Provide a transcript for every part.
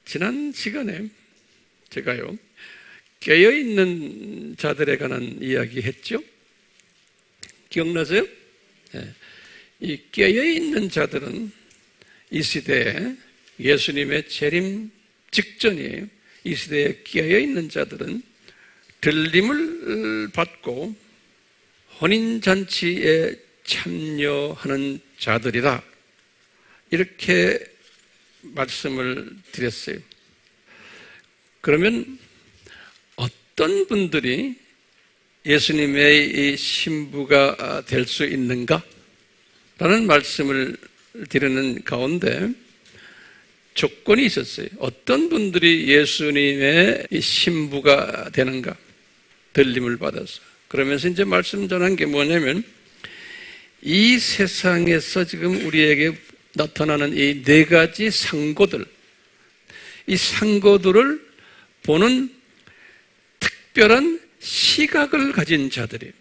지난 시간에 제가요, 깨어있는 자들에 관한 이야기 했죠? 기억나세요? 네. 이 깨어있는 자들은 이 시대에 예수님의 재림 직전이에요. 이 시대에 깨어있는 자들은 들림을 받고 혼인잔치에 참여하는 자들이다, 이렇게 말씀을 드렸어요. 그러면 어떤 분들이 예수님의 이 신부가 될 수 있는가? 라는 말씀을 드리는 가운데 조건이 있었어요. 어떤 분들이 예수님의 이 신부가 되는가? 들림을 받아서. 그러면서 이제 말씀 전한 게 뭐냐면, 이 세상에서 지금 우리에게 나타나는 이 네 가지 상고들, 이 상고들을 보는 특별한 시각을 가진 자들이에요.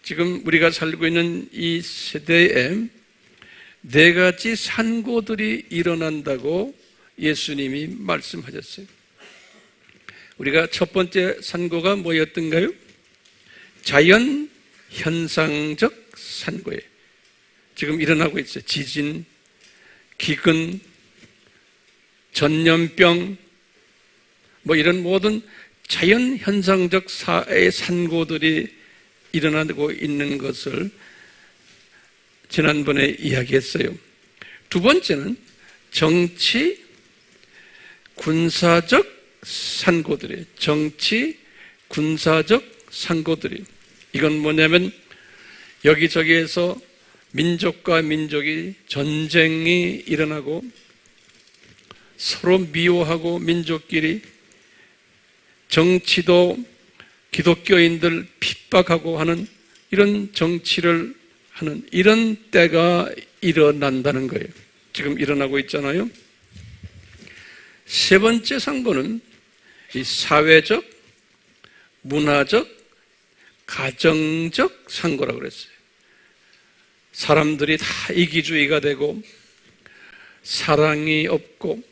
지금 우리가 살고 있는 이 세대에 네 가지 상고들이 일어난다고 예수님이 말씀하셨어요. 우리가 첫 번째 상고가 뭐였던가요? 자연 현상적 상고예요. 지금 일어나고 있어요. 지진, 기근, 전염병, 이런 모든 자연 현상적 산고들이 일어나고 있는 것을 지난번에 이야기했어요. 두 번째는 정치, 군사적 산고들이에요. 정치, 군사적 산고들이. 이건 뭐냐면 여기저기에서 민족과 민족이 전쟁이 일어나고 서로 미워하고 민족끼리, 정치도 기독교인들 핍박하고 하는 이런 정치를 하는 이런 때가 일어난다는 거예요. 지금 일어나고 있잖아요. 세 번째 상고는 이 사회적, 문화적, 가정적 상고라고 그랬어요. 사람들이 다 이기주의가 되고 사랑이 없고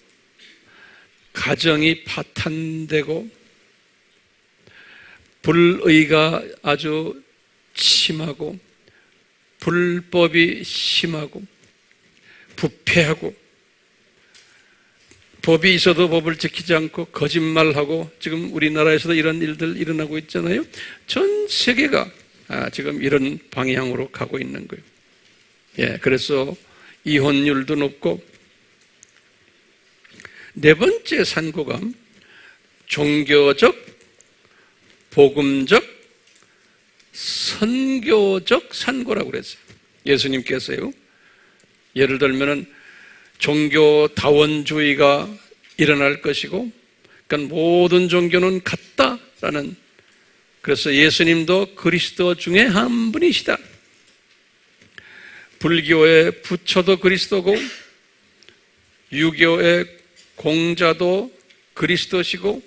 가정이 파탄되고 불의가 아주 심하고 불법이 심하고 부패하고 법이 있어도 법을 지키지 않고 거짓말하고, 지금 우리나라에서도 이런 일들 일어나고 있잖아요. 전 세계가 지금 이런 방향으로 가고 있는 거예요. 그래서 이혼율도 높고, 네 번째 산고가 종교적, 복음적, 선교적 산고라고 그랬어요. 예수님께서요, 예를 들면은 종교다원주의가 일어날 것이고, 그러니까 모든 종교는 같다라는, 그래서 예수님도 그리스도 중에 한 분이시다. 불교의 부처도 그리스도고 유교의 공자도 그리스도시고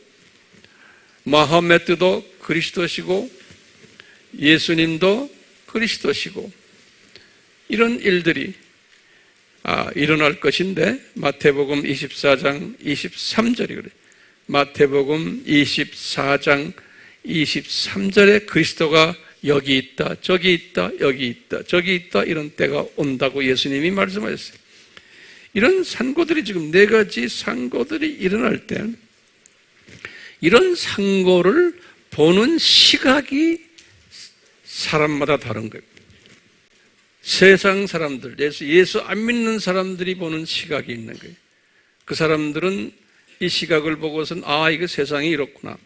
마호메트도 그리스도시고 예수님도 그리스도시고, 이런 일들이 일어날 것인데, 마태복음 24장 23절이 그래요. 마태복음 24장 23절에 그리스도가 여기 있다, 저기 있다, 여기 있다, 저기 있다, 이런 때가 온다고 예수님이 말씀하셨어요. 이런 상고들이, 지금 네 가지 상고들이 일어날 때 이런 상고를 보는 시각이 사람마다 다른 거예요. 세상 사람들, 예수 안 믿는 사람들이 보는 시각이 있는 거예요. 그 사람들은 이 시각을 보고서는 이거 세상이 이렇구나.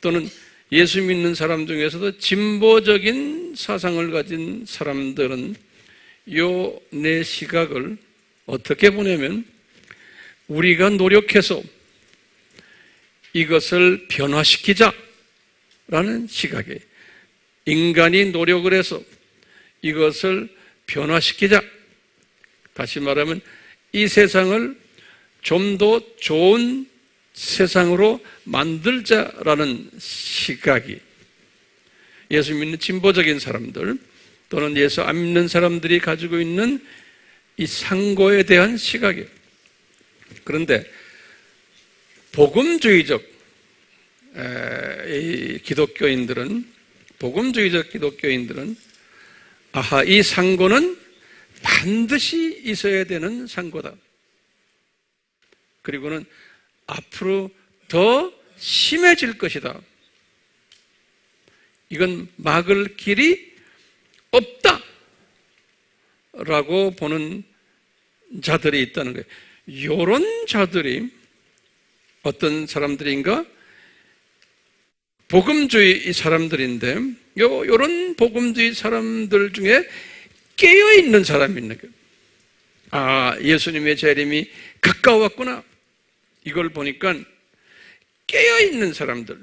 또는 예수 믿는 사람 중에서도 진보적인 사상을 가진 사람들은 요 내 시각을 어떻게 보냐면, 우리가 노력해서 이것을 변화시키자라는 시각이에요. 인간이 노력을 해서 이것을 변화시키자. 다시 말하면 이 세상을 좀 더 좋은 세상으로 만들자라는 시각이, 예수 믿는 진보적인 사람들 또는 예수 안 믿는 사람들이 가지고 있는 이 상고에 대한 시각이에요. 그런데 복음주의적 기독교인들은 아하, 이 상고는 반드시 있어야 되는 상고다. 그리고는 앞으로 더 심해질 것이다. 이건 막을 길이 없다. 라고 보는 자들이 있다는 거예요. 이런 자들이 어떤 사람들인가? 복음주의 사람들인데, 이런 복음주의 사람들 중에 깨어있는 사람이 있는 거예요. 아, 예수님의 재림이 가까웠구나. 이걸 보니까 깨어있는 사람들,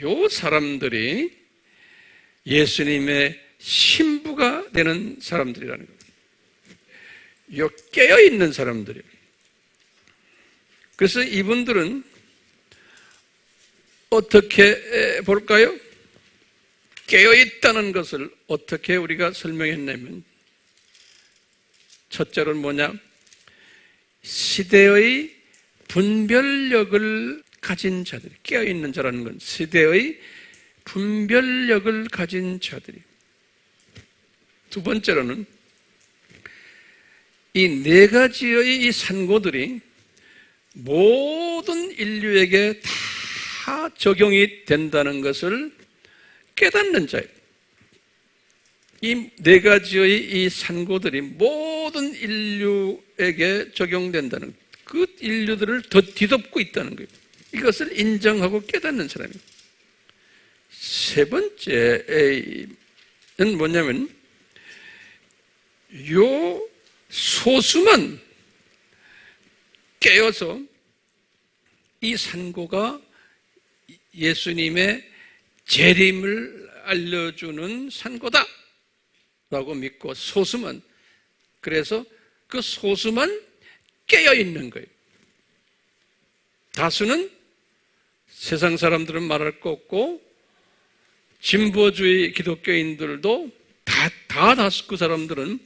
요 사람들이 예수님의 신부가 되는 사람들이라는 거예요. 요 깨어있는 사람들이에요. 그래서 이분들은 어떻게 볼까요? 깨어있다는 것을 어떻게 우리가 설명했냐면, 첫째로는 뭐냐? 시대의 분별력을 가진 자들이, 깨어있는 자라는 건 시대의 분별력을 가진 자들이. 두 번째로는 이 네 가지의 이 산고들이 모든 인류에게 다 적용이 된다는 것을 깨닫는 자예요. 이 네 가지의 이 산고들이 모든 인류에게 적용된다는, 그 인류들을 더 뒤덮고 있다는 거예요. 이것을 인정하고 깨닫는 사람이에요. 세 번째는 뭐냐면, 요 소수만 깨어서 이 산고가 예수님의 재림을 알려주는 산고다 라고 믿고, 소수만, 그래서 그 소수만 깨어있는 거예요. 다수는 세상 사람들은 말할 거 없고, 진보주의 기독교인들도 다수 그 사람들은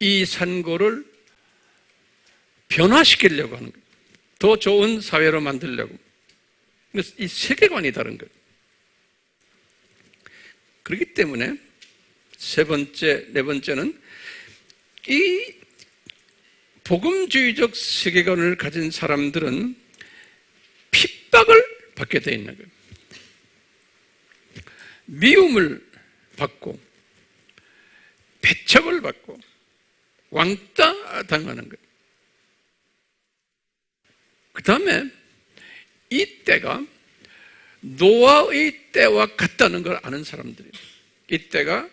이 산고를 변화시키려고 하는 거예요. 더 좋은 사회로 만들려고. 그래서 이 세계관이 다른 거예요. 그렇기 때문에 네 번째는 이 복음주의적 세계관을 가진 사람들은 핍박을 받게 되어 있는 거예요. 미움을 받고, 배척을 받고, 왕따 당하는 거예요. 그 다음에 이 때가 노아의 때와 같다는 걸 아는 사람들이에요. 이 때가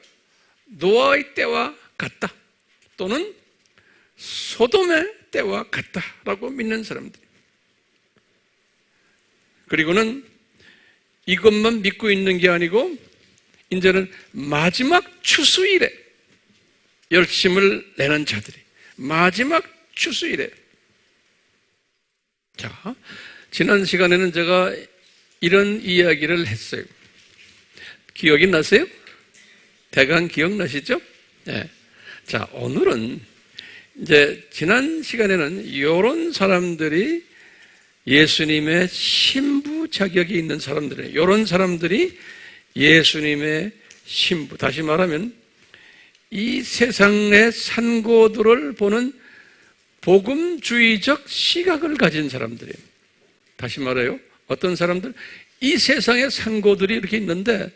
노아의 때와 같다, 또는 소돔의 때와 같다라고 믿는 사람들. 그리고는 이것만 믿고 있는 게 아니고, 이제는 마지막 추수일에 열심을 내는 자들이, 마지막 추수일에. 자, 지난 시간에는 제가 이런 이야기를 했어요. 기억이 나세요? 대강 기억나시죠? 네. 자, 오늘은 이제 지난 시간에는 이런 사람들이 예수님의 신부 자격이 있는 사람들이에요. 이런 사람들이 예수님의 신부. 다시 말하면 이 세상의 산고들을 보는 복음주의적 시각을 가진 사람들이에요. 다시 말해요. 어떤 사람들? 이 세상의 산고들이 이렇게 있는데,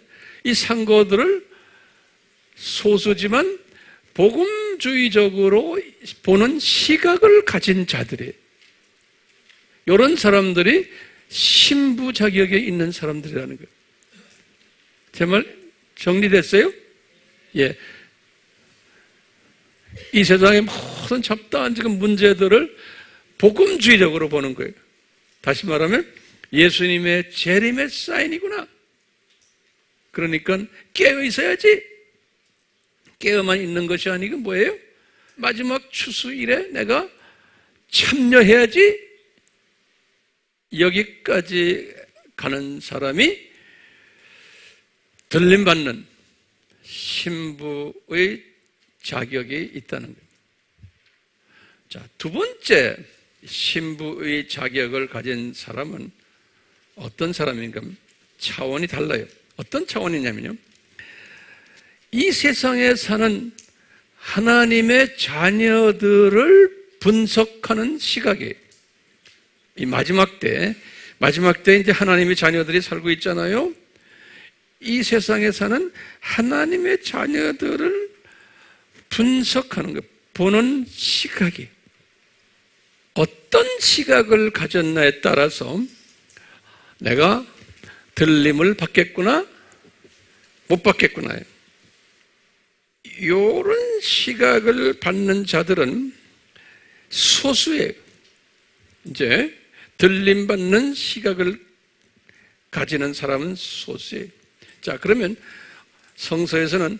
이 산고들을 소수지만 복음주의적으로 보는 시각을 가진 자들이에요. 이런 사람들이 신부 자격에 있는 사람들이라는 거예요. 제 말 정리됐어요? 예. 이 세상의 모든 잡다한 지금 문제들을 복음주의적으로 보는 거예요. 다시 말하면 예수님의 재림의 사인이구나. 그러니까 깨어 있어야지. 깨어만 있는 것이 아니고 뭐예요? 마지막 추수일에 내가 참여해야지. 여기까지 가는 사람이 들림받는 신부의 자격이 있다는 거예요. 자, 두 번째 신부의 자격을 가진 사람은 어떤 사람인가? 차원이 달라요. 어떤 차원이냐면요, 이 세상에 사는 하나님의 자녀들을 분석하는 시각이에요. 이 마지막 때 이제 하나님의 자녀들이 살고 있잖아요. 이 세상에 사는 하나님의 자녀들을 분석하는 것, 보는 시각이 어떤 시각을 가졌나에 따라서 내가 들림을 받겠구나, 못 받겠구나. 이런 시각을 받는 자들은 소수예요. 이제 들림 받는 시각을 가지는 사람은 소수예요. 자, 그러면 성서에서는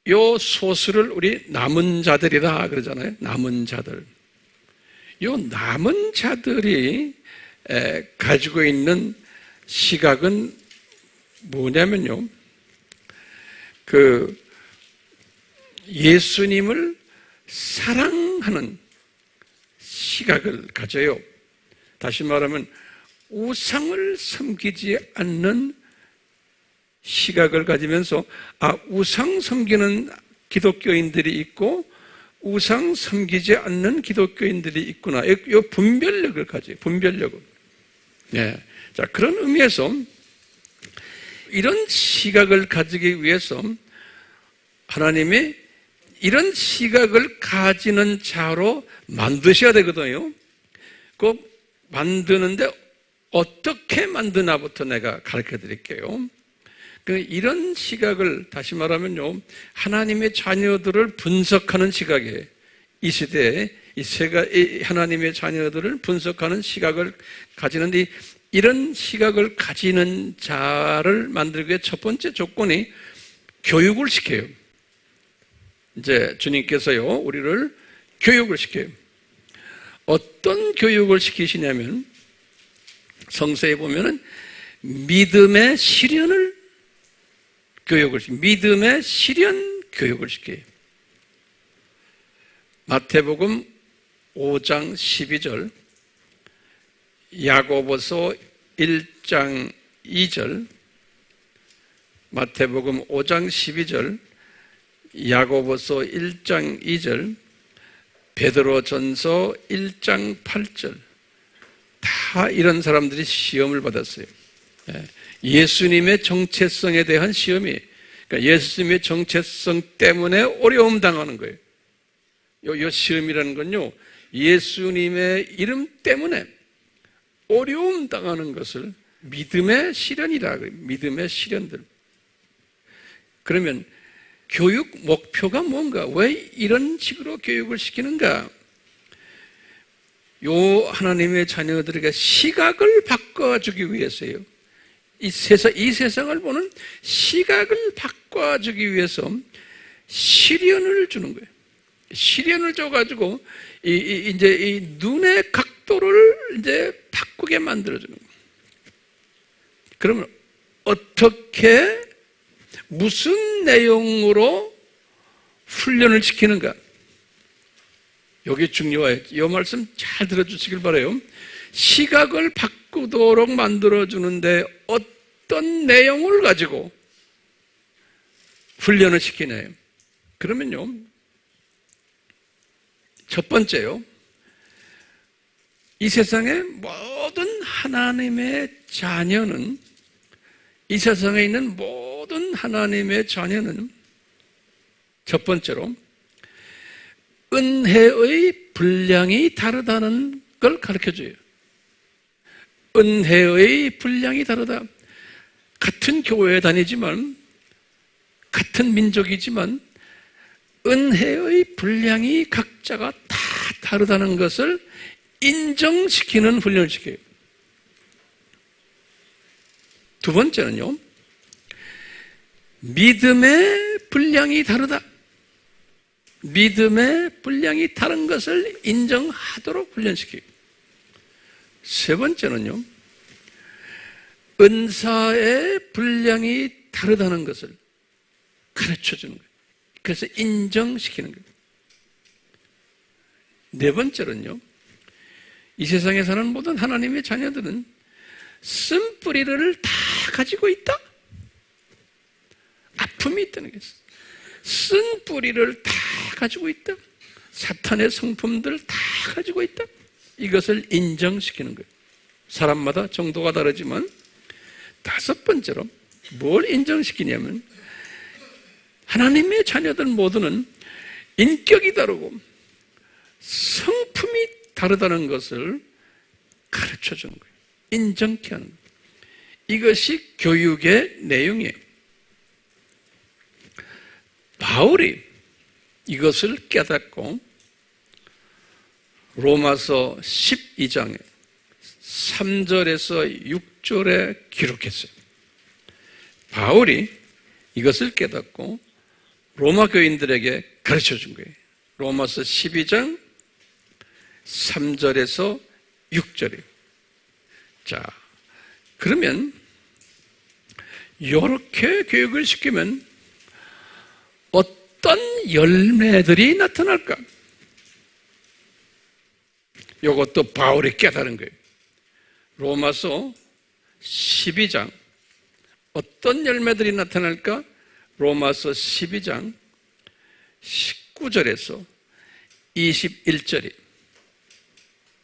요 소수를 우리 남은 자들이다 그러잖아요. 남은 자들. 요 남은 자들이 가지고 있는 시각은 뭐냐면요, 그 예수님을 사랑하는 시각을 가져요. 다시 말하면 우상을 섬기지 않는 시각을 가지면서, 우상 섬기는 기독교인들이 있고 우상 섬기지 않는 기독교인들이 있구나. 이 분별력을 가져요. 분별력을. 네. 자, 그런 의미에서 이런 시각을 가지기 위해서 하나님이 이런 시각을 가지는 자로 만드셔야 되거든요. 그 만드는데 어떻게 만드나부터 내가 가르쳐 드릴게요. 이런 시각을, 다시 말하면요, 하나님의 자녀들을 분석하는 시각이에요. 이 시대에 이 하나님의 자녀들을 분석하는 시각을 가지는데, 이런 시각을 가지는 자를 만들기 위해 첫 번째 조건이 교육을 시켜요. 이제 주님께서요, 우리를 교육을 시켜요. 어떤 교육을 시키시냐면, 성서에 보면은 믿음의 실현을 믿음의 실현 교육을 시켜요. 마태복음 5장 12절, 야고보서 1장 2절, 마태복음 5장 12절, 야고보서 1장 2절, 베드로전서 1장 8절, 다 이런 사람들이 시험을 받았어요. 예수님의 정체성에 대한 시험이, 그러니까 예수님의 정체성 때문에 어려움 당하는 거예요. 요 시험이라는 건요, 예수님의 이름 때문에 어려움 당하는 것을 믿음의 실현이라 그래요. 믿음의 실현들. 그러면 교육 목표가 뭔가? 왜 이런 식으로 교육을 시키는가? 요 하나님의 자녀들에게 시각을 바꿔주기 위해서요. 이 세상을 보는 시각을 바꿔주기 위해서 시련을 주는 거예요. 시련을 줘가지고 이제 이 눈의 각도를 이제 바꾸게 만들어주는 거예요. 그러면 어떻게, 무슨 내용으로 훈련을 시키는가? 여기 중요해요. 이 말씀 잘 들어주시길 바라요. 시각을 바꾸도록 만들어주는데 어떤 내용을 가지고 훈련을 시키나요? 그러면요, 첫 번째요, 이 세상의 모든 하나님의 자녀는, 이 세상에 있는 모든 하나님의 자녀는 첫 번째로 은혜의 분량이 다르다는 걸 가르쳐줘요. 은혜의 분량이 다르다. 같은 교회에 다니지만, 같은 민족이지만 은혜의 분량이 각자가 다 다르다는 것을 인정시키는 훈련을 시켜요. 두 번째는요, 믿음의 분량이 다르다. 믿음의 분량이 다른 것을 인정하도록 훈련시켜요. 세 번째는요, 은사의 분량이 다르다는 것을 가르쳐주는 거예요. 그래서 인정시키는 거예요. 네 번째는요, 이 세상에 사는 모든 하나님의 자녀들은 쓴뿌리를 다 가지고 있다. 아픔이 있다는 것이죠. 쓴 뿌리를 다 가지고 있다. 사탄의 성품들 다 가지고 있다. 이것을 인정시키는 거예요. 사람마다 정도가 다르지만 다섯 번째로 뭘 인정시키냐면 하나님의 자녀들 모두는 인격이 다르고 성품이 다르다는 것을 가르쳐 주는 거예요. 인정케 하는 거예요. 이것이 교육의 내용이에요. 바울이 이것을 깨닫고 로마서 12장에 3절에서 6절에 기록했어요. 바울이 이것을 깨닫고 로마 교인들에게 가르쳐 준 거예요. 로마서 12장 3절에서 6절이에요. 자, 그러면 이렇게 교육을 시키면 어떤 열매들이 나타날까? 이것도 바울이 깨달은 거예요. 로마서 12장 어떤 열매들이 나타날까? 로마서 12장 19절에서 21절이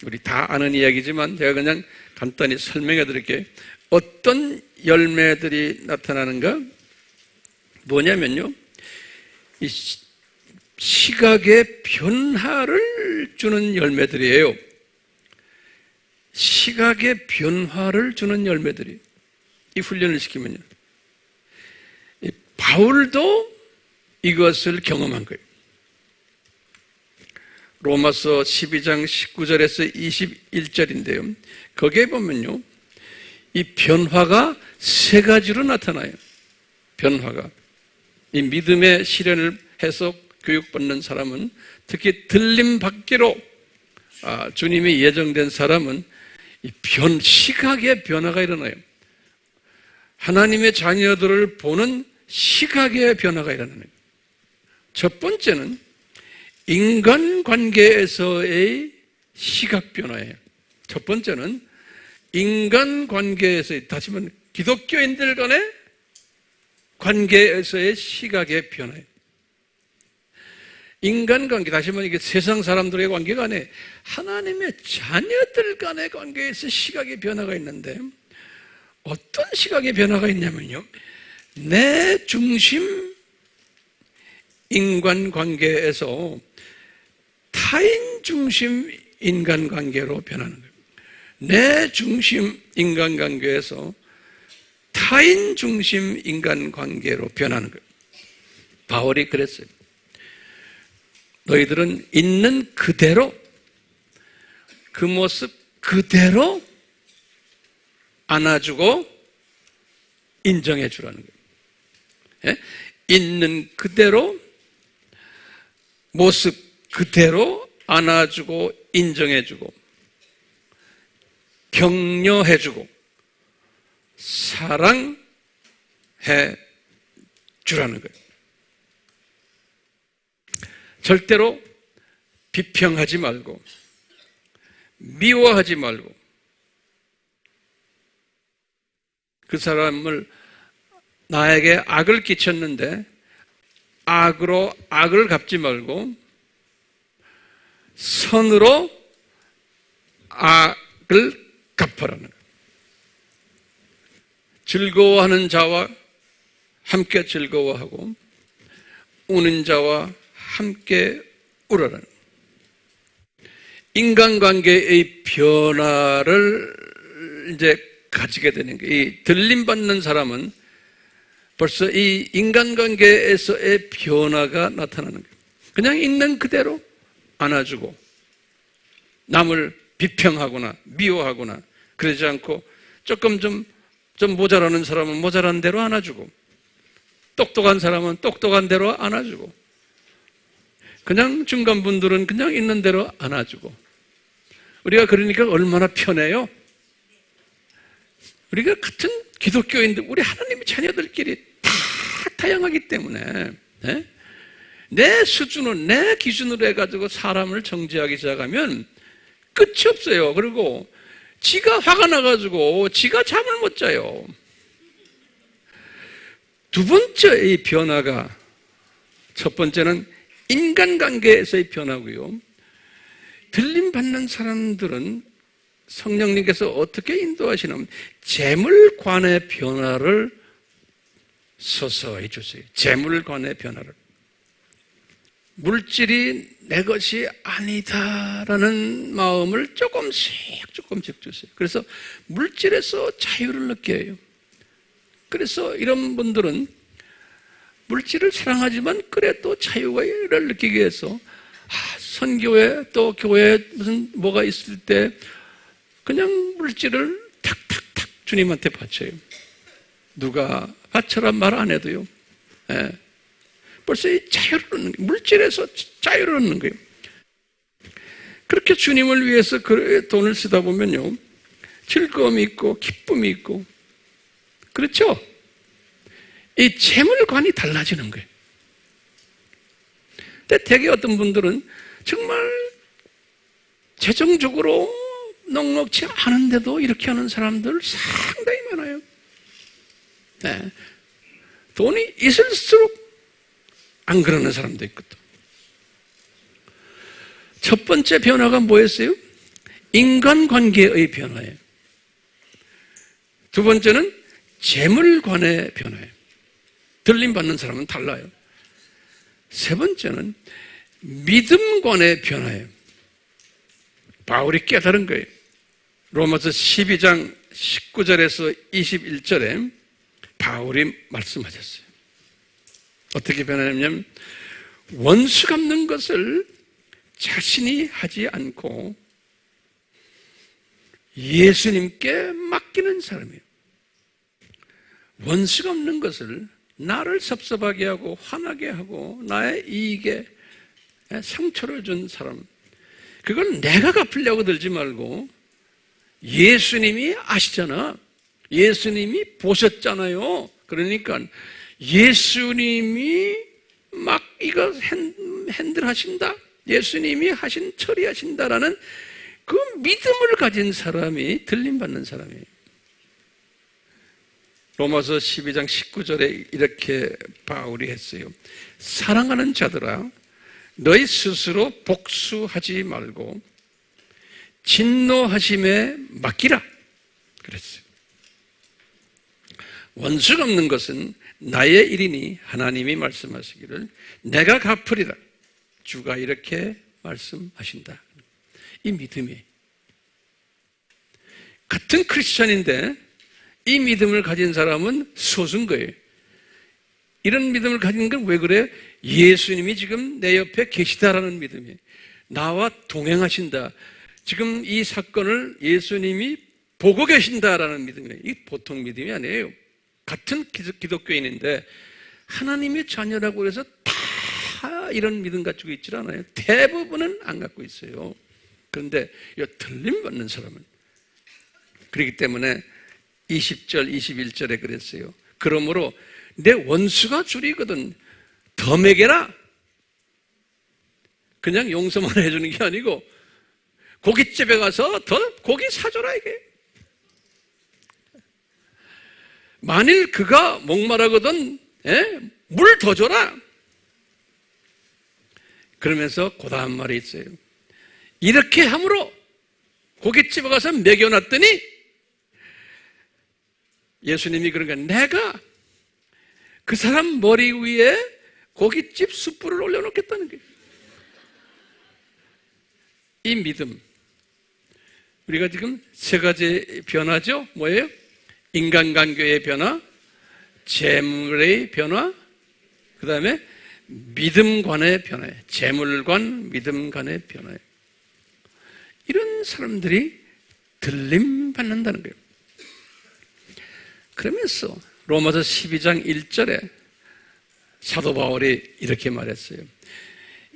우리 다 아는 이야기지만 제가 그냥 간단히 설명해 드릴게요. 어떤 열매들이 나타나는가? 뭐냐면요, 이 시각의 변화를 주는 열매들이에요. 시각의 변화를 주는 열매들이 이 훈련을 시키면요, 바울도 이것을 경험한 거예요. 로마서 12장 19절에서 21절인데요. 거기에 보면요, 이 변화가 세 가지로 나타나요. 변화가. 이 믿음의 실현을 해서 교육받는 사람은, 특히 들림 받기로 주님이 예정된 사람은 이 시각의 변화가 일어나요. 하나님의 자녀들을 보는 시각의 변화가 일어나요. 첫 번째는 인간관계에서의 시각 변화예요. 첫 번째는 인간관계에서의, 다시 말하면 기독교인들 간의 관계에서의 시각의 변화예요. 인간관계, 다시 말하면 이게 세상 사람들의 관계가 아니에요. 하나님의 자녀들 간의 관계에서 시각의 변화가 있는데, 어떤 시각의 변화가 있냐면요, 내 중심 인간관계에서 타인 중심 인간관계로 변하는 거예요. 내 중심 인간관계에서 타인 중심 인간관계로 변하는 거예요. 바울이 그랬어요. 너희들은 있는 그대로, 그 모습 그대로 안아주고 인정해 주라는 거예요. 예? 있는 그대로, 모습 그대로 안아주고 인정해주고 격려해주고 사랑해 주라는 거예요. 절대로 비평하지 말고 미워하지 말고 그 사람을, 나에게 악을 끼쳤는데 악으로 악을 갚지 말고 선으로 악을 갚으라는 거예요. 즐거워하는 자와 함께 즐거워하고 우는 자와 함께 울어라는 거예요. 인간관계의 변화를 이제 가지게 되는 거예요. 이 들림받는 사람은 벌써 이 인간관계에서의 변화가 나타나는 거예요. 그냥 있는 그대로 안아주고 남을 비평하거나 미워하거나 그러지 않고 조금 좀 모자라는 사람은 모자란 대로 안아주고 똑똑한 사람은 똑똑한 대로 안아주고 그냥 중간분들은 그냥 있는 대로 안아주고. 우리가 그러니까 얼마나 편해요. 우리가 같은 기독교인들, 우리 하나님의 자녀들끼리 다 다양하기 때문에 내 수준을, 내 기준으로 해가지고 사람을 정죄하기 시작하면 끝이 없어요. 그리고 지가 화가 나가지고 지가 잠을 못 자요. 두 번째의 변화가, 첫 번째는 인간관계에서의 변화고요. 들림받는 사람들은 성령님께서 어떻게 인도하시냐면 재물관의 변화를 서서히 주세요. 재물관의 변화를. 물질이 내 것이 아니다라는 마음을 조금씩 주세요. 그래서 물질에서 자유를 느껴요. 그래서 이런 분들은 물질을 사랑하지만 그래도 자유를 느끼기 위해서 선교회 또 교회에 무슨 뭐가 있을 때 그냥 물질을 탁탁탁 주님한테 바쳐요. 누가 바쳐라 말 안 해도요. 예. 벌써 이 자유를 얻는 거예요. 물질에서 자유를 얻는 거예요. 그렇게 주님을 위해서 돈을 쓰다 보면요, 즐거움이 있고 기쁨이 있고, 그렇죠? 이 재물관이 달라지는 거예요. 근데 대개 어떤 분들은 정말 재정적으로 넉넉치 않은데도 이렇게 하는 사람들 상당히 많아요. 네. 돈이 있을수록 안 그러는 사람도 있거든. 첫 번째 변화가 뭐였어요? 인간관계의 변화예요. 두 번째는 재물관의 변화예요. 들림받는 사람은 달라요. 세 번째는 믿음관의 변화예요. 바울이 깨달은 거예요. 로마서 12장 19절에서 21절에 바울이 말씀하셨어요. 어떻게 변하냐면 원수 갚는 것을 자신이 하지 않고 예수님께 맡기는 사람이에요. 원수 갚는 것을 나를 섭섭하게 하고 화나게 하고 나의 이익에 상처를 준 사람, 그걸 내가 갚으려고 들지 말고 예수님이 아시잖아. 예수님이 보셨잖아요. 그러니까 예수님이 막 이거 핸들하신다, 예수님이 처리하신다라는 그 믿음을 가진 사람이 들림받는 사람이에요. 로마서 12장 19절에 이렇게 바울이 했어요. 사랑하는 자들아, 너희 스스로 복수하지 말고 진노하심에 맡기라 그랬어요. 원수 갚는 것은 나의 일이니 하나님이 말씀하시기를 내가 갚으리라, 주가 이렇게 말씀하신다. 이 믿음이 같은 크리스천인데 이 믿음을 가진 사람은 소수인 거예요. 이런 믿음을 가진 건 왜 그래? 예수님이 지금 내 옆에 계시다라는 믿음이에요. 나와 동행하신다. 지금 이 사건을 예수님이 보고 계신다라는 믿음이에요. 이 보통 믿음이 아니에요. 같은 기독교인인데 하나님의 자녀라고 해서 다 이런 믿음 가지고 있질 않아요. 대부분은 안 갖고 있어요. 그런데 이 들림받는 사람은, 그렇기 때문에 20절, 21절에 그랬어요. 그러므로 내 원수가 줄이거든 더 먹여라. 그냥 용서만 해주는 게 아니고 고깃집에 가서 더 고기 사줘라 이게. 만일 그가 목마르거든 물 더 줘라. 그러면서 그 다음 말이 있어요. 이렇게 함으로 고깃집에 가서 먹여놨더니 예수님이 그러니까 내가 그 사람 머리 위에 고깃집 숯불을 올려놓겠다는 거예요. 이 믿음, 우리가 지금 세 가지 변화죠. 뭐예요? 인간관계의 변화, 재물의 변화, 그 다음에 믿음관의 변화예요. 재물관, 믿음관의 변화예요. 이런 사람들이 들림받는다는 거예요. 그러면서 로마서 12장 1절에 사도 바울이 이렇게 말했어요.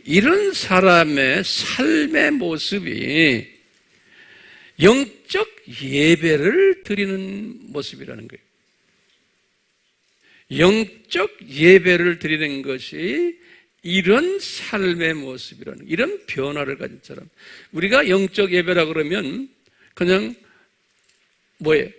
이런 사람의 삶의 모습이 영적 예배를 드리는 모습이라는 거예요. 영적 예배를 드리는 것이 이런 삶의 모습이라는, 이런 변화를 가진 사람. 우리가 영적 예배라 그러면 그냥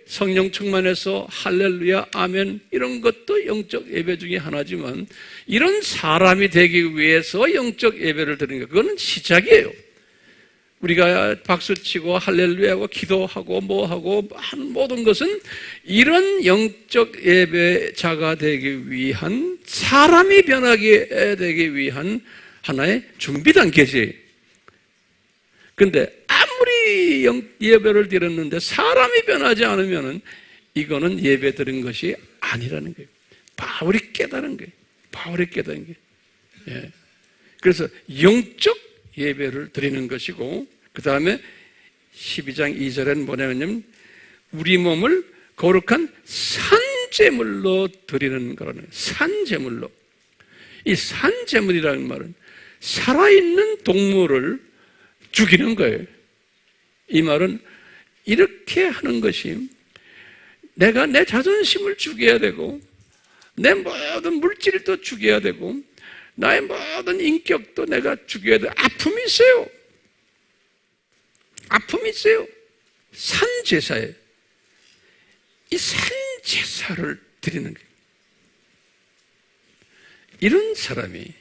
성령 충만해서 할렐루야 아멘 이런 것도 영적 예배 중에 하나지만, 이런 사람이 되기 위해서 영적 예배를 드리는 거, 그거는 시작이에요. 우리가 박수치고 할렐루야하고 기도하고 뭐하고 하는 모든 것은 이런 영적 예배자가 되기 위한, 사람이 변하게 되기 위한 하나의 준비 단계지. 근데 아무리 예배를 드렸는데 사람이 변하지 않으면 이거는 예배 드린 것이 아니라는 거예요. 바울이 깨달은 거예요. 바울이 깨달은 거예요. 예. 그래서 영적 예배를 드리는 것이고, 그 다음에 12장 2절에는 뭐냐면 우리 몸을 거룩한 산제물로 드리는 거라는 거예요. 산제물로. 이 산제물이라는 말은 살아있는 동물을 죽이는 거예요. 이 말은 이렇게 하는 것이, 내가 내 자존심을 죽여야 되고 내 모든 물질도 죽여야 되고 나의 모든 인격도 내가 죽여야 돼. 아픔이 있어요. 아픔이 있어요. 산제사예요. 이 산제사를 드리는 거예요. 이런 사람이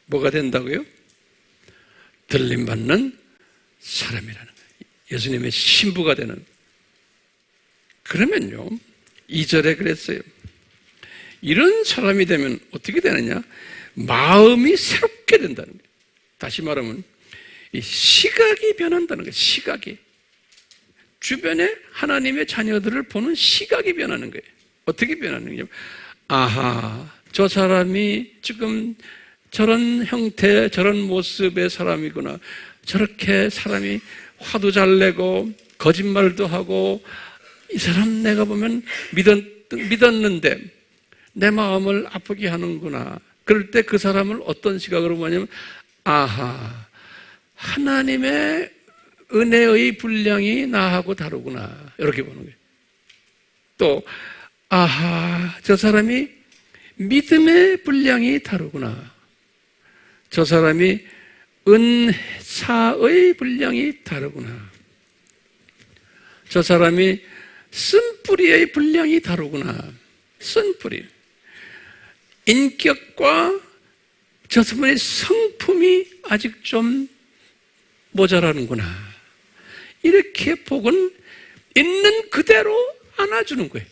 뭐가 된다고요? 들림받는 사람이라는 거예요. 예수님의 신부가 되는. 그러면요, 2절에 그랬어요. 이런 사람이 되면 어떻게 되느냐? 마음이 새롭게 된다는 거예요. 다시 말하면 이 시각이 변한다는 거예요. 시각이. 주변에 하나님의 자녀들을 보는 시각이 변하는 거예요. 어떻게 변하는 거냐? 아하, 저 사람이 지금 저런 형태, 저런 모습의 사람이구나. 저렇게 사람이 화도 잘 내고 거짓말도 하고, 이 사람 내가 보면 믿었는데 내 마음을 아프게 하는구나. 그럴 때 그 사람을 어떤 시각으로 보냐면, 아하, 하나님의 은혜의 분량이 나하고 다르구나. 이렇게 보는 거예요. 또 아하, 저 사람이 믿음의 분량이 다르구나. 저 사람이 은사의 분량이 다르구나. 저 사람이 쓴뿌리의 분량이 다르구나. 쓴뿌리. 인격과 저 사람의 성품이 아직 좀 모자라는구나. 이렇게 복은 있는 그대로 안아주는 거예요.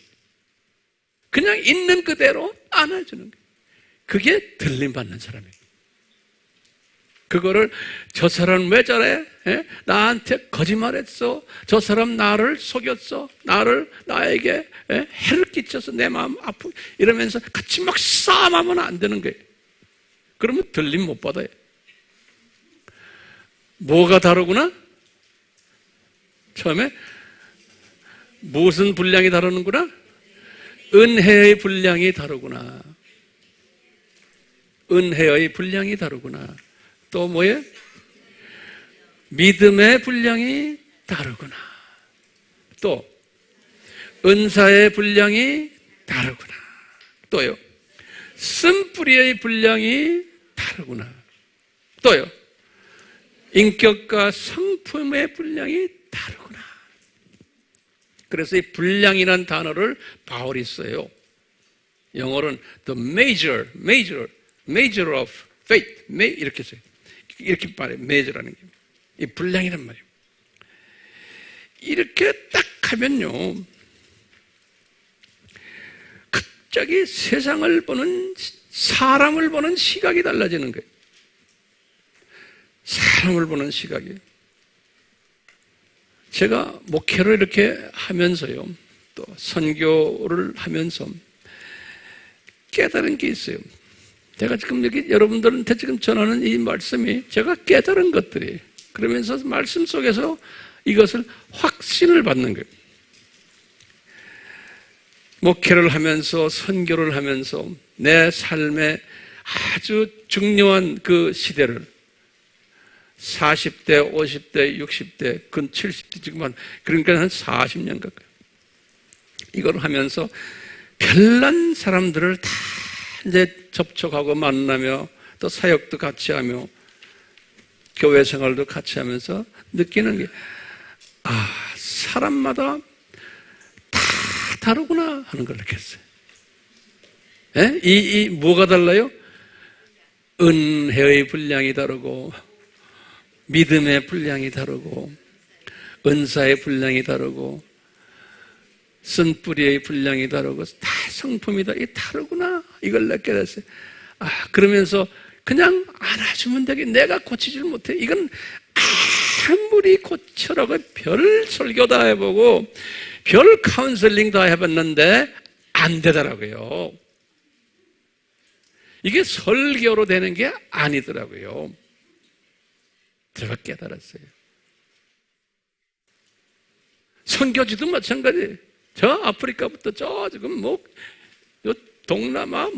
그냥 있는 그대로 안아주는 거예요. 그게 들림받는 사람이에요. 그거를 저 사람 왜 저래? 나한테 거짓말했어. 저 사람 나를 속였어. 나에게 해를 끼쳐서 내 마음 아프고 이러면서 같이 막 싸움하면 안 되는 거예요. 그러면 들림 못 받아요. 뭐가 다르구나? 처음에 무슨 분량이 다르는구나? 은혜의 분량이 다르구나. 은혜의 분량이 다르구나. 또 뭐예요? 믿음의 분량이 다르구나. 또 은사의 분량이 다르구나. 또요, 쓴뿌리의 분량이 다르구나. 또요, 인격과 성품의 분량이 다르구나. 그래서 이 분량이라는 단어를 바울이 써요. 영어로는 the measure of faith, 이렇게 써요. 이렇게 말해요. measure라는 게. 이 분량이란 말이에요. 이렇게 딱 하면요, 갑자기 세상을 보는, 사람을 보는 시각이 달라지는 거예요. 사람을 보는 시각이. 제가 목회를 이렇게 하면서요, 또 선교를 하면서 깨달은 게 있어요. 제가 지금 여기 여러분들한테 지금 전하는 이 말씀이 제가 깨달은 것들이에요. 그러면서 말씀 속에서 이것을 확신을 받는 거예요. 목회를 하면서 선교를 하면서 내 삶의 아주 중요한 그 시대를 40대, 50대, 60대, 근 70대 지금 그러니까 한 40년 가까이 이걸 하면서 별난 사람들을 다 이제 접촉하고 만나며 또 사역도 같이 하며 교회 생활도 같이 하면서 느끼는 게, 사람마다 다 다르구나 하는 걸 느꼈어요. 예? 뭐가 달라요? 은혜의 분량이 다르고, 믿음의 분량이 다르고, 은사의 분량이 다르고, 쓴 뿌리의 분량이 다르고, 다 성품이 다 다르구나. 이걸 느끼게 됐어요. 그러면서 그냥 안아주면 되게, 내가 고치질 못해. 이건 아무리 고쳐라고 별 설교 다 해보고, 별 카운슬링 다 해봤는데, 안 되더라고요. 이게 설교로 되는 게 아니더라고요. 제가 깨달았어요. 선교지도 마찬가지. 저 아프리카부터 저 지금 요 동남아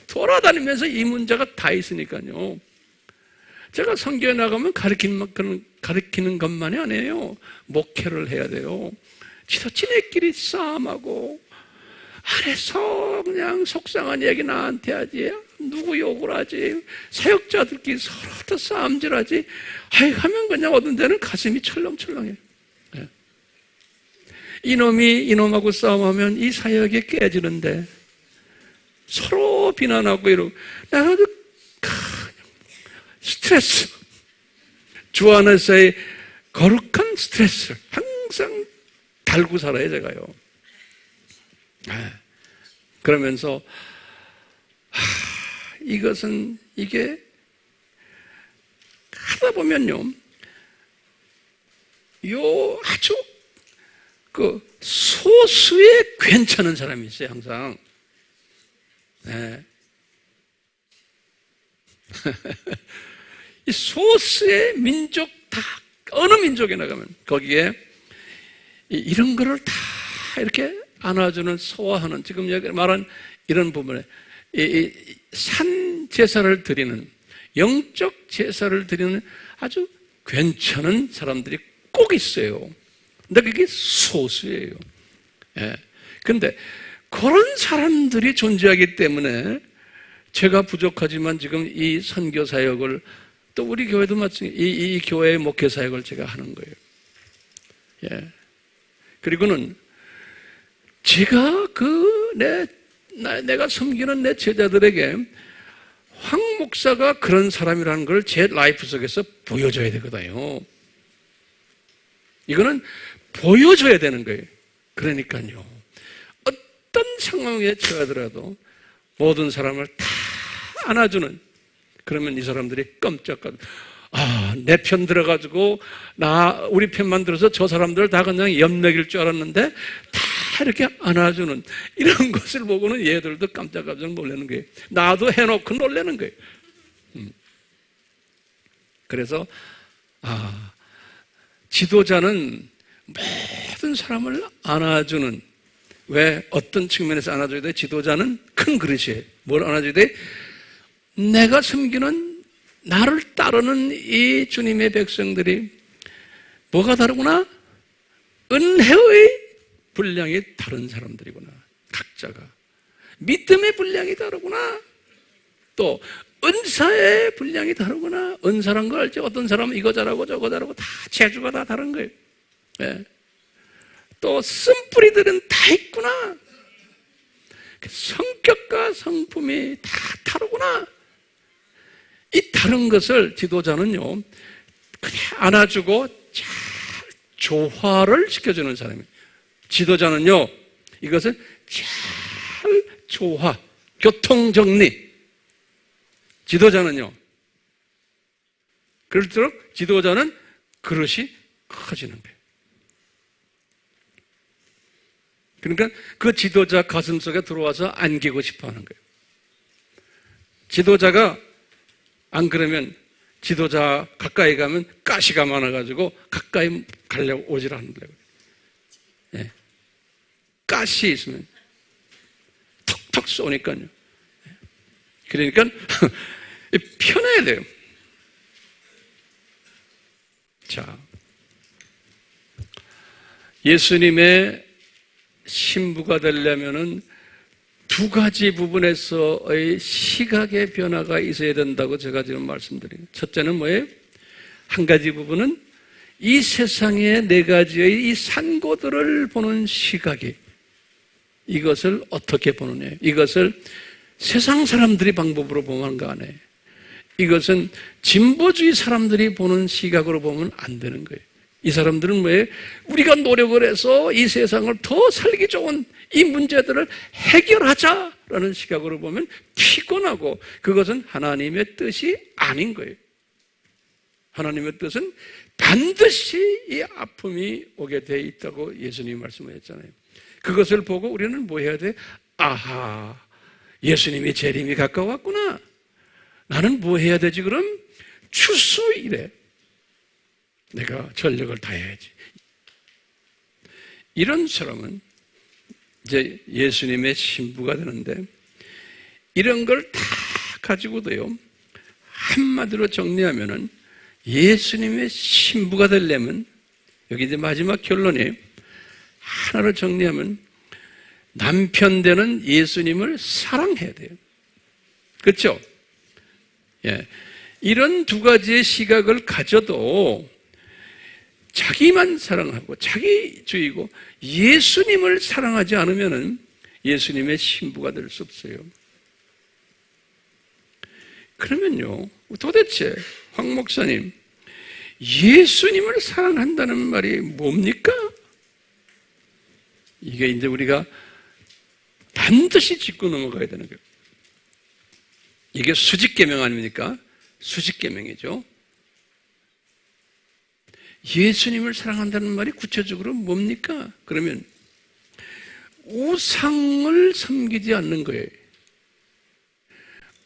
돌아다니면서 이 문제가 다 있으니까요. 제가 선교에 나가면 가르치는 것만이 아니에요. 목회를 해야 돼요. 지네끼리 싸움하고, 안에서 그냥 속상한 얘기 나한테 하지, 누구 욕을 하지, 사역자들끼리 서로 또 싸움질하지, 하면 그냥 어떤 데는 가슴이 철렁철렁해요. 네. 이놈하고 싸움하면 이 사역이 깨지는데, 서로 비난하고 이러고, 내가 스트레스, 주 안에서의 거룩한 스트레스를 항상 달고 살아요, 제가요. 그러면서 이게 하다 보면요, 아주 소수의 괜찮은 사람이 있어요, 항상. 네. 이 소수의 민족, 다 어느 민족에 나가면 거기에 이런 거를 다 이렇게 안아주는, 소화하는, 지금 여기 말한 이런 부분에 산 제사를 드리는, 영적 제사를 드리는 아주 괜찮은 사람들이 꼭 있어요. 근데 그게 소수예요. 그런데 그런 사람들이 존재하기 때문에 제가 부족하지만 지금 이 선교 사역을, 또 우리 교회도 마찬가지, 이 교회의 목회 사역을 제가 하는 거예요. 그리고는 제가 내가 섬기는 내 제자들에게 황 목사가 그런 사람이라는 걸 제 라이프 속에서 보여줘야 되거든요. 이거는 보여줘야 되는 거예요. 그러니까요, 어떤 상황에 처하더라도 모든 사람을 다 안아주는, 그러면 이 사람들이 깜짝깜짝, 내 편 들어가지고 우리 편만 들어서 저 사람들 다 그냥 엿먹일 줄 알았는데 다 이렇게 안아주는 이런 것을 보고는 얘들도 깜짝깜짝 놀라는 거예요. 나도 해놓고 놀라는 거예요. 그래서 지도자는 모든 사람을 안아주는, 왜 어떤 측면에서 안아줘야 돼? 지도자는 큰 그릇이에요. 뭘 안아줘야 돼? 내가 섬기는, 나를 따르는 이 주님의 백성들이 뭐가 다르구나? 은혜의 분량이 다른 사람들이구나. 각자가 믿음의 분량이 다르구나. 또 은사의 분량이 다르구나. 은사란 걸 알죠? 어떤 사람은 이거 잘하고 저거 잘하고 다 재주가 다 다른 거예요. 또 쓴뿌리들은 다 있구나. 성격과 성품이 다 다르구나. 이 다른 것을 지도자는요, 그냥 안아주고 잘 조화를 시켜주는 사람이에요. 지도자는요, 이것을 잘 조화, 교통정리. 지도자는요, 그럴수록 지도자는 그릇이 커지는 거예요. 그러니까 그 지도자 가슴 속에 들어와서 안기고 싶어 하는 거예요. 지도자가 안 그러면, 지도자 가까이 가면 가시가 많아가지고 가까이 가려고 오질 않는다고요. 가시 있으면 턱턱 쏘니까요. 그러니까 편해야 돼요. 자, 예수님의 신부가 되려면은 두 두 가지 부분에서의 시각의 변화가 있어야 된다고 제가 지금 말씀드려요. 첫째는 뭐예요? 한 가지 부분은 이 세상의 네 가지의 이 산고들을 보는 시각이, 이것을 어떻게 보느냐, 이것을 세상 사람들이 방법으로 보면 안 해. 이것은 진보주의 사람들이 보는 시각으로 보면 안 되는 거예요. 이 사람들은 뭐예요? 우리가 노력을 해서 이 세상을 더 살기 좋은 이 문제들을 해결하자라는 시각으로 보면 피곤하고, 그것은 하나님의 뜻이 아닌 거예요. 하나님의 뜻은 반드시 이 아픔이 오게 돼 있다고 예수님이 말씀하셨잖아요. 그것을 보고 우리는 뭐 해야 돼? 아하, 예수님이 재림이 가까웠구나. 나는 뭐 해야 되지 그럼? 추수일에 내가 전력을 다해야지. 이런 사람은 이제 예수님의 신부가 되는데, 이런 걸 다 가지고도요, 한마디로 정리하면은 예수님의 신부가 되려면, 여기 이제 마지막 결론이에요. 하나로 정리하면 남편 되는 예수님을 사랑해야 돼요. 그렇죠? 예. 이런 두 가지의 시각을 가져도 자기만 사랑하고 자기주의고 예수님을 사랑하지 않으면 예수님의 신부가 될 수 없어요. 그러면요, 도대체 황 목사님, 예수님을 사랑한다는 말이 뭡니까? 이게 이제 우리가 반드시 짚고 넘어가야 되는 거예요. 이게 수직계명 아닙니까? 수직계명이죠. 예수님을 사랑한다는 말이 구체적으로 뭡니까? 그러면 우상을 섬기지 않는 거예요.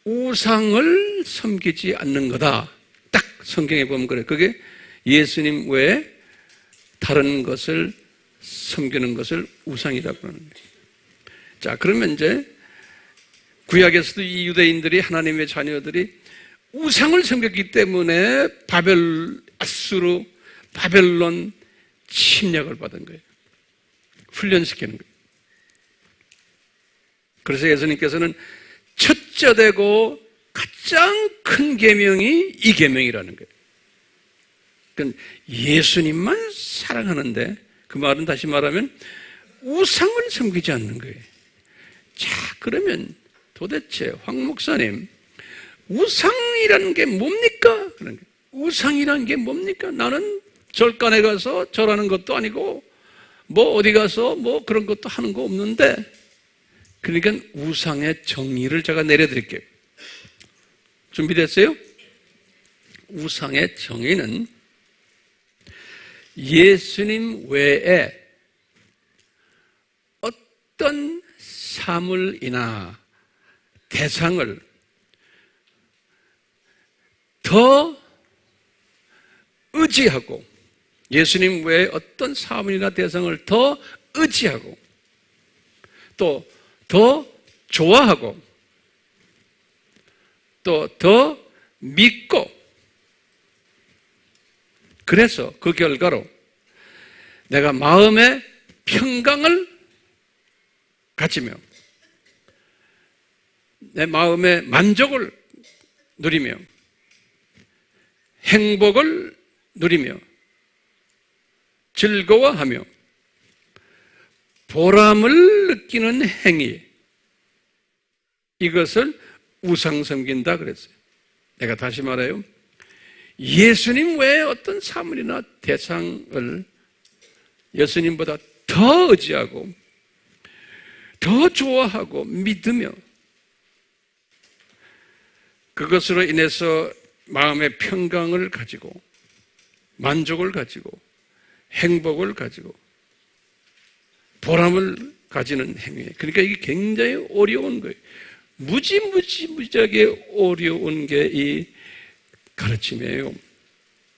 우상을 섬기지 않는 거다. 딱 성경에 보면 그래요. 그게 예수님 외에 다른 것을 섬기는 것을 우상이라고 하는 거예요. 자, 그러면 이제 구약에서도 이 유대인들이, 하나님의 자녀들이 우상을 섬겼기 때문에 아수르 바벨론 침략을 받은 거예요. 훈련시키는 거예요. 그래서 예수님께서는 첫째 되고 가장 큰 계명이 이 계명이라는 거예요. 그러니까 예수님만 사랑하는데, 그 말은 다시 말하면 우상을 섬기지 않는 거예요. 자, 그러면 도대체 황 목사님, 우상이라는 게 뭡니까? 우상이라는 게 뭡니까? 나는 절간에 가서 절하는 것도 아니고 뭐 어디 가서 뭐 그런 것도 하는 거 없는데. 그러니까 우상의 정의를 제가 내려드릴게요. 준비됐어요? 우상의 정의는 예수님 외에 어떤 사물이나 대상을 더 의지하고, 예수님 외에 어떤 사물이나 대상을 더 의지하고, 또 더 좋아하고, 또 더 믿고, 그래서 그 결과로 내가 마음의 평강을 가지며 내 마음의 만족을 누리며 행복을 누리며 즐거워하며 보람을 느끼는 행위, 이것을 우상 섬긴다 그랬어요. 내가 다시 말해요. 예수님 외에 어떤 사물이나 대상을 예수님보다 더 의지하고 더 좋아하고 믿으며 그것으로 인해서 마음의 평강을 가지고 만족을 가지고 행복을 가지고 보람을 가지는 행위. 그러니까 이게 굉장히 어려운 거예요. 무지하게 어려운 게 이 가르침이에요.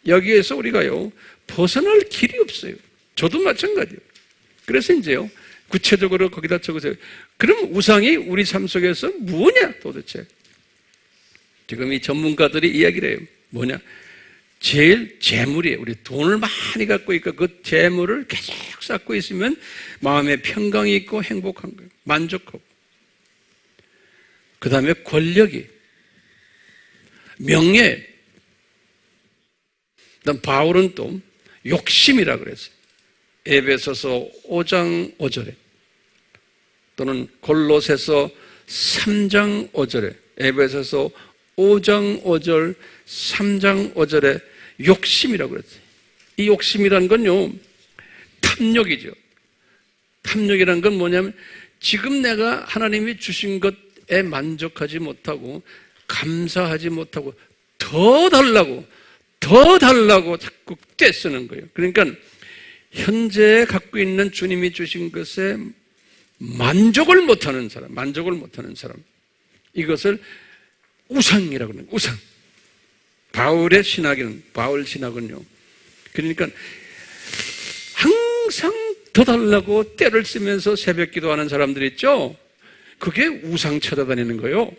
여기에서 우리가요 벗어날 길이 없어요. 저도 마찬가지예요. 그래서 이제요 구체적으로 거기다 적으세요. 그럼 우상이 우리 삶 속에서 뭐냐 도대체? 지금 이 전문가들이 이야기를 해요. 뭐냐? 제일 재물이에요. 우리 돈을 많이 갖고 있고 그 재물을 계속 쌓고 있으면 마음의 평강이 있고 행복한 거예요. 만족하고. 그 다음에 권력이, 명예, 그다음 바울은 또 욕심이라 그랬어요. 에베소서 5장 5절에 또는 골로새서 3장 5절에, 에베소서 5장 5절, 3장 5절에 욕심이라고 그랬어요. 이 욕심이란 건요, 탐욕이죠. 탐욕이란 건 뭐냐면 지금 내가 하나님이 주신 것에 만족하지 못하고 감사하지 못하고 더 달라고 자꾸 떼쓰는 거예요. 그러니까 현재 갖고 있는 주님이 주신 것에 만족을 못하는 사람, 이것을 우상이라고 합니다. 우상. 바울 신학은요. 그러니까 항상 더 달라고 떼를 쓰면서 새벽 기도하는 사람들 있죠? 그게 우상 찾아다니는 거예요.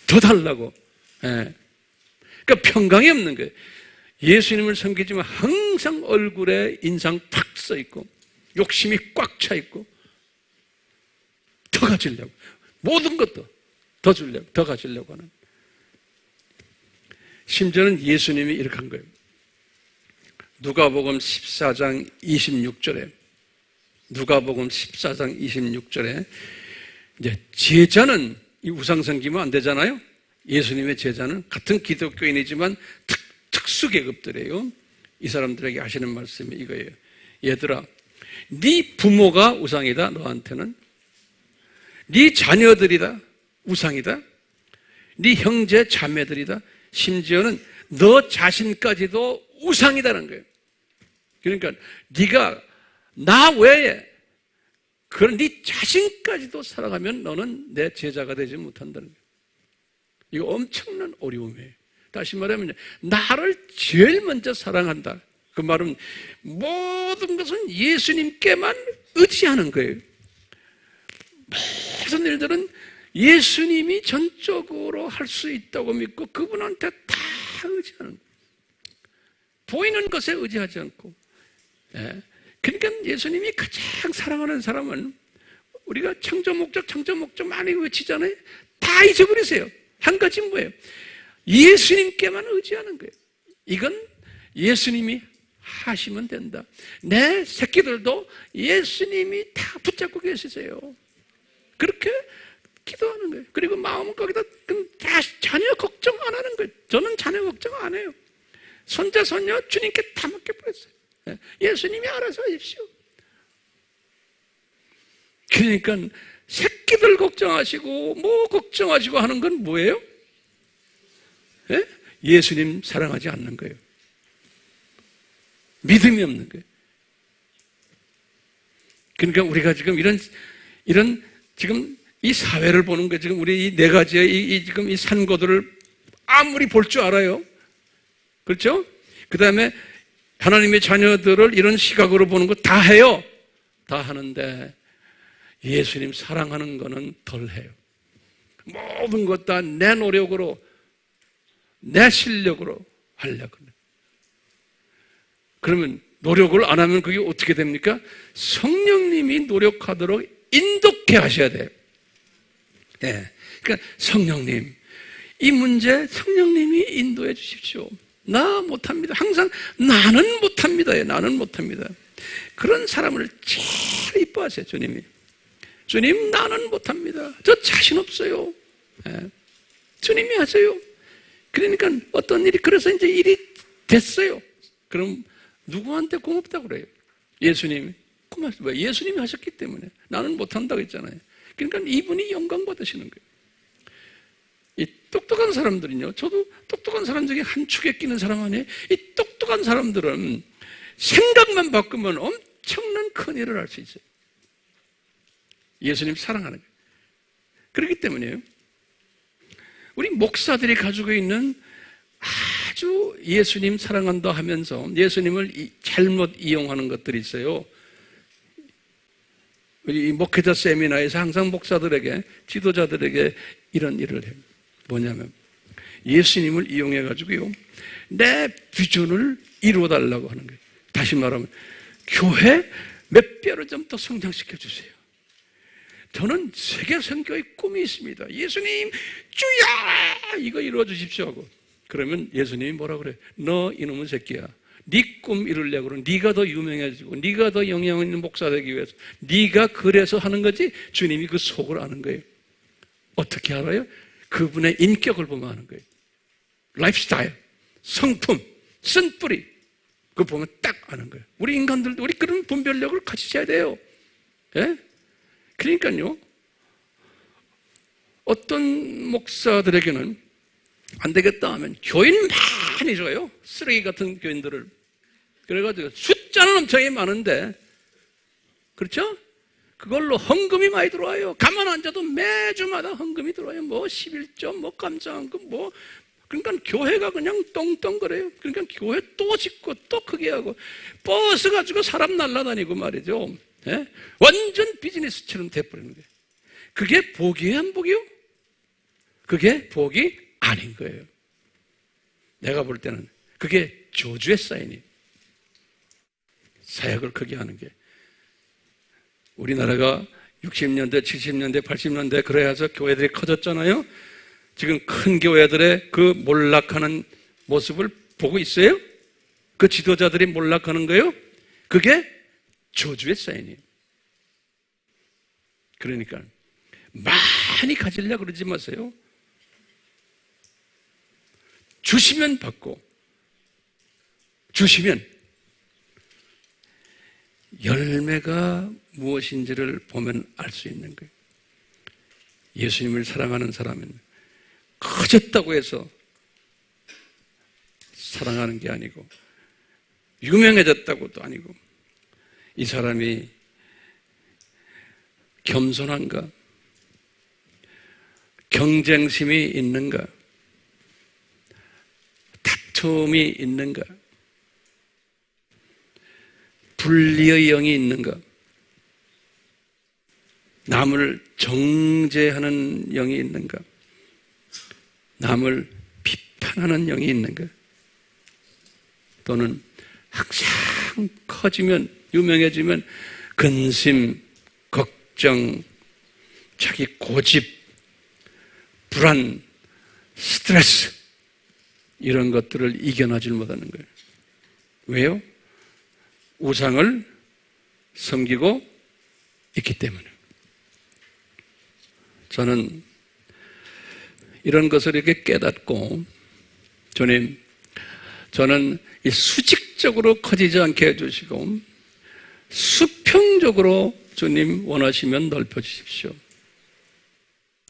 더 달라고. 예. 그러니까 평강이 없는 거예요. 예수님을 섬기지만 항상 얼굴에 인상 팍 써 있고 욕심이 꽉 차 있고 더 가지려고, 모든 것도 더 주려고, 더 가지려고 하는. 심지어는 예수님이 이렇게 한 거예요. 누가복음 14장 26절에 이제 제자는 이 우상 섬기면 안 되잖아요. 예수님의 제자는 같은 기독교인이지만 특수 계급들이에요. 이 사람들에게 하시는 말씀이 이거예요. 얘들아, 네 부모가 우상이다. 너한테는 네 자녀들이다. 우상이다. 네 형제 자매들이다. 심지어는 너 자신까지도 우상이다는 거예요. 그러니까 네가 나 외에 그런 네 자신까지도 살아가면 너는 내 제자가 되지 못한다는 거예요. 이거 엄청난 어려움이에요. 다시 말하면 나를 제일 먼저 사랑한다. 그 말은 모든 것은 예수님께만 의지하는 거예요. 모든 일들은 예수님이 전적으로 할 수 있다고 믿고 그분한테 다 의지하는 거예요. 보이는 것에 의지하지 않고. 그러니까 예수님이 가장 사랑하는 사람은, 우리가 창조 목적 많이 외치잖아요. 다 잊어버리세요. 한 가지 뭐예요? 예수님께만 의지하는 거예요. 이건 예수님이 하시면 된다. 내 새끼들도 예수님이 다 붙잡고 계시세요. 그렇게 기도하는 거예요. 그리고 마음은 거기다 다 자녀 걱정 안 하는 거예요. 저는 자녀 걱정 안 해요. 손자 손녀 주님께 다 맡겨버렸어요. 예수님이 알아서 하십시오. 그러니까 새끼들 걱정하시고 뭐 걱정하시고 하는 건 뭐예요? 예수님 사랑하지 않는 거예요. 믿음이 없는 거예요. 그러니까 우리가 지금 이런 지금 이 사회를 보는 거예요. 지금 우리 이 네 가지의 지금 이 산고들을 아무리 볼 줄 알아요. 그렇죠? 그 다음에 하나님의 자녀들을 이런 시각으로 보는 거 다 해요. 다 하는데 예수님 사랑하는 거는 덜 해요. 모든 것 다 내 노력으로, 내 실력으로 하려고 해요. 그러면 노력을 안 하면 그게 어떻게 됩니까? 성령님이 노력하도록 인도케 하셔야 돼요. 그러니까 성령님, 이 문제 성령님이 인도해 주십시오. 나 못합니다. 항상 나는 못합니다. 나는 못합니다. 그런 사람을 제일 이뻐하세요. 주님이. 주님, 나는 못합니다. 저 자신 없어요. 주님이 하세요. 그러니까 어떤 일이, 그래서 이제 일이 됐어요. 그럼 누구한테 고맙다고 그래요? 예수님이. 고맙습니다. 예수님이 하셨기 때문에. 나는 못한다고 했잖아요. 그러니까 이분이 영광 받으시는 거예요. 이 똑똑한 사람들은요, 저도 똑똑한 사람 중에 한 축에 끼는 사람 아니에요? 이 똑똑한 사람들은 생각만 바꾸면 엄청난 큰 일을 할 수 있어요. 예수님 사랑하는 거예요. 그렇기 때문에요, 우리 목사들이 가지고 있는 아주 예수님 사랑한다 하면서 예수님을 잘못 이용하는 것들이 있어요. 우리 목회자 세미나에서 항상 목사들에게, 지도자들에게 이런 일을 해요. 뭐냐면 예수님을 이용해가지고요, 내 비전을 이루어달라고 하는 거예요. 다시 말하면 교회 몇 배로 좀 더 성장시켜 주세요. 저는 세계 선교의 꿈이 있습니다. 예수님 주야 이거 이루어 주십시오 하고 그러면 예수님이 뭐라 그래? 너 이놈의 새끼야. 네 꿈 이루려고 그러면 네가 더 유명해지고 네가 더 영향 있는 목사 되기 위해서 네가 그래서 하는 거지. 주님이 그 속을 아는 거예요. 어떻게 알아요? 그분의 인격을 보면 아는 거예요. 라이프스타일, 성품, 쓴뿌리 그거 보면 딱 아는 거예요. 우리 인간들도 우리 그런 분별력을 가지셔야 돼요. 예? 그러니까요, 어떤 목사들에게는 안 되겠다 하면 교인 많이 줘요. 쓰레기 같은 교인들을. 그래가지고 숫자는 엄청나게 많은데, 그렇죠? 그걸로 헌금이 많이 들어와요. 가만 앉아도 매주마다 헌금이 들어와요. 뭐 11조, 뭐 감사헌금, 뭐. 그러니까 교회가 그냥 똥똥거려요. 그러니까 교회 또 짓고 또 크게 하고 버스 가지고 사람 날라다니고 말이죠. 예? 완전 비즈니스처럼 돼버리는 거예요. 그게 복이에요, 안 복이요? 그게 복이 아닌 거예요. 내가 볼 때는 그게 저주의 사인이에요. 사역을 크게 하는 게. 우리나라가 60년대, 70년대, 80년대 그래야 해서 교회들이 커졌잖아요. 지금 큰 교회들의 그 몰락하는 모습을 보고 있어요? 그 지도자들이 몰락하는 거예요? 그게 저주의 사인이에요. 그러니까 많이 가지려고 그러지 마세요. 주시면 받고, 주시면 열매가 무엇인지를 보면 알 수 있는 거예요. 예수님을 사랑하는 사람은 커졌다고 해서 사랑하는 게 아니고 유명해졌다고도 아니고 이 사람이 겸손한가? 경쟁심이 있는가? 다툼이 있는가? 분리의 영이 있는가? 남을 정죄하는 영이 있는가? 남을 비판하는 영이 있는가? 또는 항상 커지면, 유명해지면 근심, 걱정, 자기 고집, 불안, 스트레스 이런 것들을 이겨내질 못하는 거예요. 왜요? 우상을 섬기고 있기 때문에. 저는 이런 것을 이렇게 깨닫고, 주님, 저는 이 수직적으로 커지지 않게 해주시고 수평적으로 주님 원하시면 넓혀주십시오.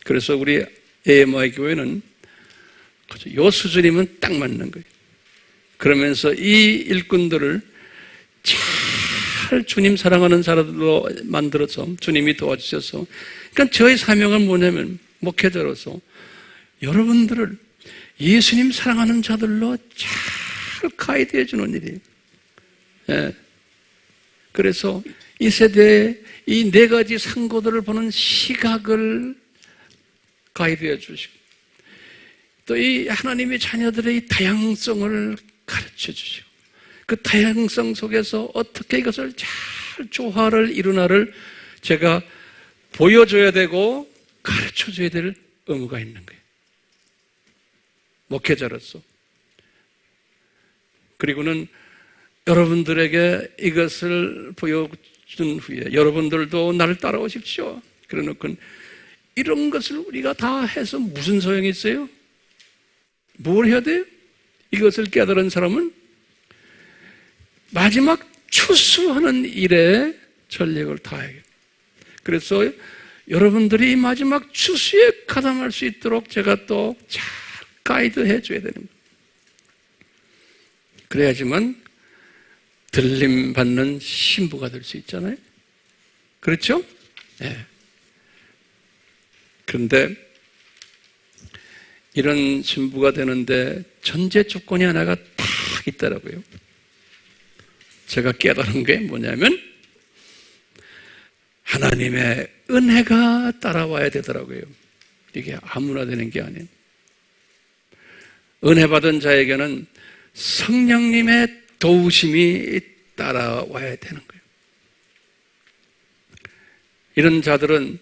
그래서 우리 AMI 교회는 이 수준이면 딱 맞는 거예요. 그러면서 이 일꾼들을 잘 주님 사랑하는 사람들로 만들어서 주님이 도와주셔서, 그러니까 저의 사명은 뭐냐면 목회자로서 여러분들을 예수님 사랑하는 자들로 잘 가이드해 주는 일이에요. 예. 그래서 이 세대의 이 네 가지 상고들을 보는 시각을 가이드해 주시고, 또 이 하나님의 자녀들의 이 다양성을 가르쳐 주시고, 그 다양성 속에서 어떻게 이것을 잘 조화를 이루나를 제가 보여줘야 되고 가르쳐 줘야 될 의무가 있는 거예요. 목회자로서. 그리고는 여러분들에게 이것을 보여준 후에 여러분들도 나를 따라오십시오. 그래 놓고 이런 것을 우리가 다 해서 무슨 소용이 있어요? 뭘 해야 돼요? 이것을 깨달은 사람은 마지막 추수하는 일에 전력을 다해요. 그래서 여러분들이 마지막 추수에 가담할 수 있도록 제가 또 잘 가이드 해줘야 되는 거예요. 그래야지만 들림 받는 신부가 될 수 있잖아요. 그렇죠? 네. 그런데 이런 신부가 되는데 전제 조건이 하나가 딱 있더라고요. 제가 깨달은 게 뭐냐면 하나님의 은혜가 따라와야 되더라고요. 이게 아무나 되는 게 아니에요. 은혜 받은 자에게는 성령님의 도우심이 따라와야 되는 거예요. 이런 자들은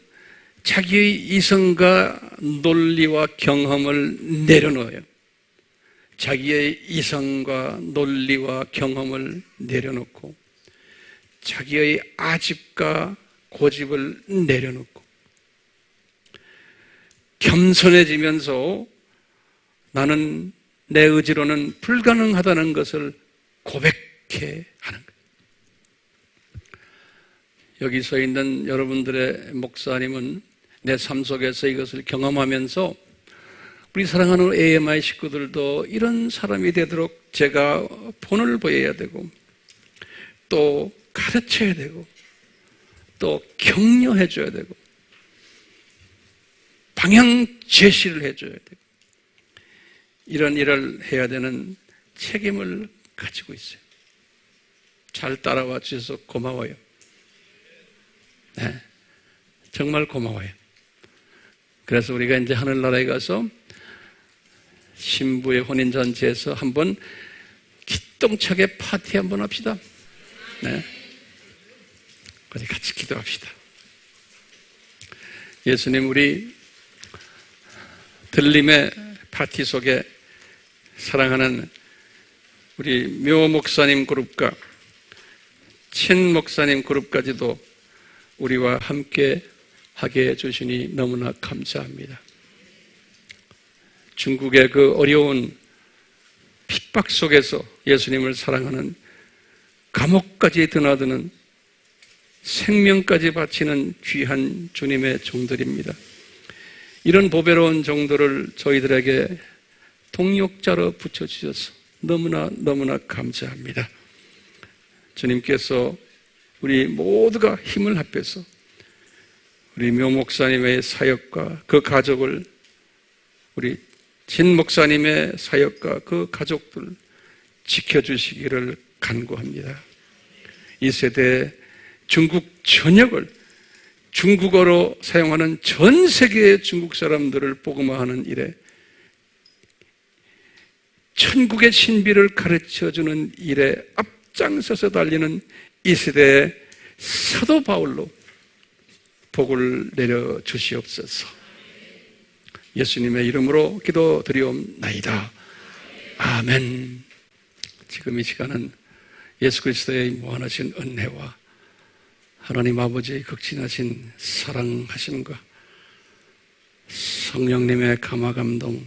자기의 이성과 논리와 경험을 내려놓아요. 자기의 이성과 논리와 경험을 내려놓고 자기의 아집과 고집을 내려놓고 겸손해지면서 나는 내 의지로는 불가능하다는 것을 고백해 하는 거예요. 여기 서 있는 여러분들의 목사님은 내 삶 속에서 이것을 경험하면서 우리 사랑하는 AMI 식구들도 이런 사람이 되도록 제가 본을 보여야 되고 또 가르쳐야 되고 또 격려해 줘야 되고 방향 제시를 해 줘야 되고 이런 일을 해야 되는 책임을 가지고 있어요. 잘 따라와 주셔서 고마워요. 네, 정말 고마워요. 그래서 우리가 이제 하늘나라에 가서 신부의 혼인잔치에서 한번 기똥차게 파티 한번 합시다. 네, 우리 같이 기도합시다. 예수님, 우리 들림의 파티 속에 사랑하는 우리 묘 목사님 그룹과 친 목사님 그룹까지도 우리와 함께 하게 해주시니 너무나 감사합니다. 중국의 그 어려운 핍박 속에서 예수님을 사랑하는 감옥까지 드나드는 생명까지 바치는 귀한 주님의 종들입니다. 이런 보배로운 종들을 저희들에게 동역자로 붙여주셔서 너무나 감사합니다. 주님께서 우리 모두가 힘을 합해서 우리 묘 목사님의 사역과 그 가족을, 우리 진 목사님의 사역과 그 가족들 지켜주시기를 간구합니다. 이 세대 중국 전역을 중국어로 사용하는 전 세계의 중국 사람들을 복음화하는 일에, 천국의 신비를 가르쳐주는 일에 앞장서서 달리는 이 세대의 사도 바울로 복을 내려 주시옵소서. 예수님의 이름으로 기도드리옵나이다. 아멘. 지금 이 시간은 예수 그리스도의 무한하신 은혜와 하나님 아버지의 극진하신 사랑하심과 성령님의 감화감동,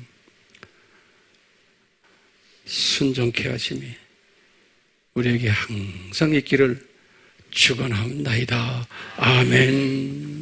순종케 하심이 우리에게 항상 있기를 축원하옵나이다. 아멘.